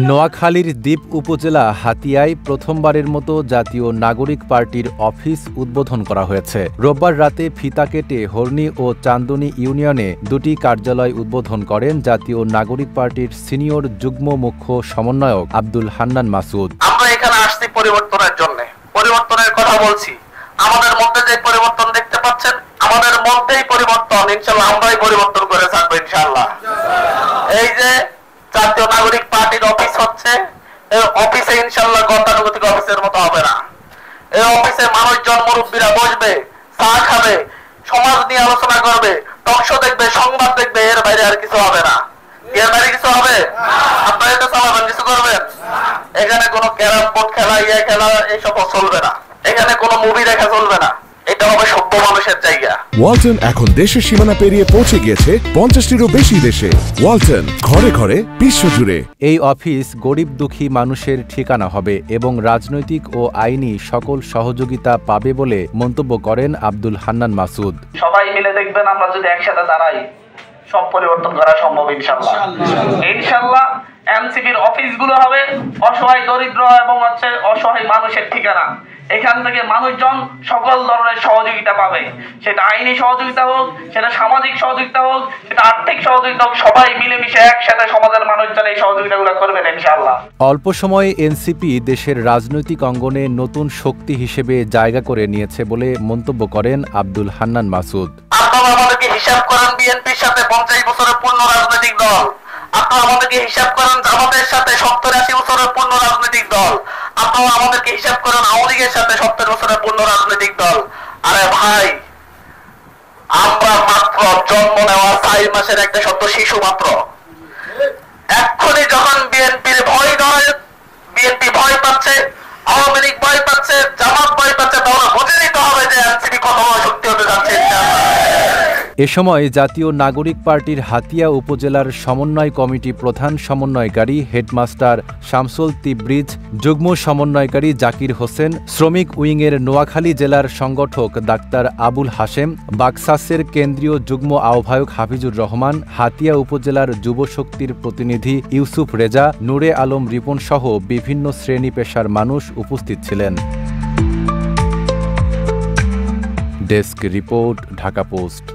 নোয়াখালীর দ্বীপ উপজেলা হাতিয়ায় প্রথমবারের মতো জাতীয় নাগরিক পার্টির অফিস উদ্বোধন করা হয়েছে। রোববার রাতে ফিতা কেটে হর্নি ও চান্দনী ইউনিয়নে দুটি কার্যালয় উদ্বোধন করেন জাতীয় নাগরিক পার্টির সিনিয়র যুগ্ম মুখ্য সমন্বয়ক আব্দুল হান্নান মাসুদ। আমরা এখানে আসছি পরিবর্তনের জন্য, পরিবর্তনের কথা বলছি। আমাদের মধ্যে যে পরিবর্তন দেখতে পাচ্ছেন, আমাদের মধ্যেই পরিবর্তন, ইনশাআল্লাহ আমরাই পরিবর্তন করে থাকবো ইনশাআল্লাহ। এই যে জাতীয় নাগরিক পার্টির অফিস হচ্ছে, এই অফিসে ইনশাআল্লাহ গতানুগতিক অফিসের মতো হবে না। এই অফিসে মানুষজন মুরব্বীরা বসবে, চা খাবে, সমাজ নিয়ে আলোচনা করবে, টকশো দেখবে, সংবাদ দেখবে, এর বাইরে আর কিছু হবে না। এর বাইরে কিছু হবে? আপনারা এটা চালাবেন, কিছু করবেন? এখানে কোনো ক্যারাম বোর্ড খেলা, ইয়ে খেলা এইসব চলবে না। এখানে কোনো মুভি দেখা চলবে না। এটা হবে সভ্য মানুষের জায়গা। ওয়ালটন এখন দেশের সীমানা পেরিয়ে পৌঁছে গিয়েছে 50টিরও বেশি দেশে। ওয়ালটন, ঘরে ঘরে, বিশ্বজুড়ে। এই অফিস গরিব দুঃখী মানুষের ঠিকানা হবে এবং রাজনৈতিক ও আইনি সকল সহযোগিতা পাবে বলে মন্তব্য করেন আব্দুল হান্নান মাসুদ। সবাই মিলে দেখবেন, আমরা যদি একসাথে দাঁড়াই সব পরিবর্তন করা সম্ভব ইনশাআল্লাহ। ইনশাআল্লাহ এনসিপির অফিসগুলো হবে অসহায়, দরিদ্র এবং অসহায় মানুষের ঠিকানা। এখান থেকে মানুষজন সকল ধরনের সহযোগিতা পাবে, সেটা আইনি সহযোগিতা হোক, সেটা সামাজিক সহযোগিতা হোক, সেটা আর্থিক সহযোগিতা হোক। সবাই মিলেমিশে একসাথে সমাজের মানুষজন এই সহযোগিতাগুলো করবেন ইনশাআল্লাহ। অল্প সময়ে এনসিপি দেশের রাজনৈতিক অঙ্গনে নতুন শক্তি হিসেবে জায়গা করে নিয়েছে বলে মন্তব্য করেন আব্দুল হান্নান মাসুদ। আপনারা আমাদেরকে হিসাব করেন বিএনপির সাথে 50 বছরের পূর্ণ রাজনৈতিক দল, আপনারা আমাদেরকে হিসাব করেন জামাতের সাথে 70-80 বছরের পূর্ণ রাজনৈতিক দল, আপনারা আমাদেরকে হিসাব করেন আওয়ামী লীগের সাথে 70 বছরের পূর্ণ রাজনৈতিক দল। আরে ভাই, আমরা মাত্র জন্ম নেওয়া 4 মাসের একটা সদ্য শিশু মাত্র। এক্ষুনি যখন বিএনপির ভয় নয়, বিএনপি ভয় পাচ্ছে, আওয়ামী লীগ ভয় পাচ্ছে, জামাত ভয় পাচ্ছে, তাহলে বুঝে নিতে হবে যে এনসিপি কত বড় শক্তি হতে যাচ্ছে। এ সময় জাতীয় নাগরিক পার্টির হাতিয়া উপজেলার সমন্বয় কমিটি প্রধান সমন্বয়কারী হেডমাস্টার শামসুল তিব্রিজ, যুগ্ম সমন্বয়কারী জাকির হোসেন, শ্রমিক উইংয়ের নোয়াখালী জেলার সংগঠক ডাক্তার আবুল হাশেম, বাকসাসের কেন্দ্রীয় যুগ্ম আহ্বায়ক হাফিজুর রহমান, হাতিয়া উপজেলার যুবশক্তির প্রতিনিধি ইউসুফ রেজা, নূরে আলম রিপন সহ বিভিন্ন শ্রেণী পেশার মানুষ উপস্থিত ছিলেন। Desk report, Dhaka post.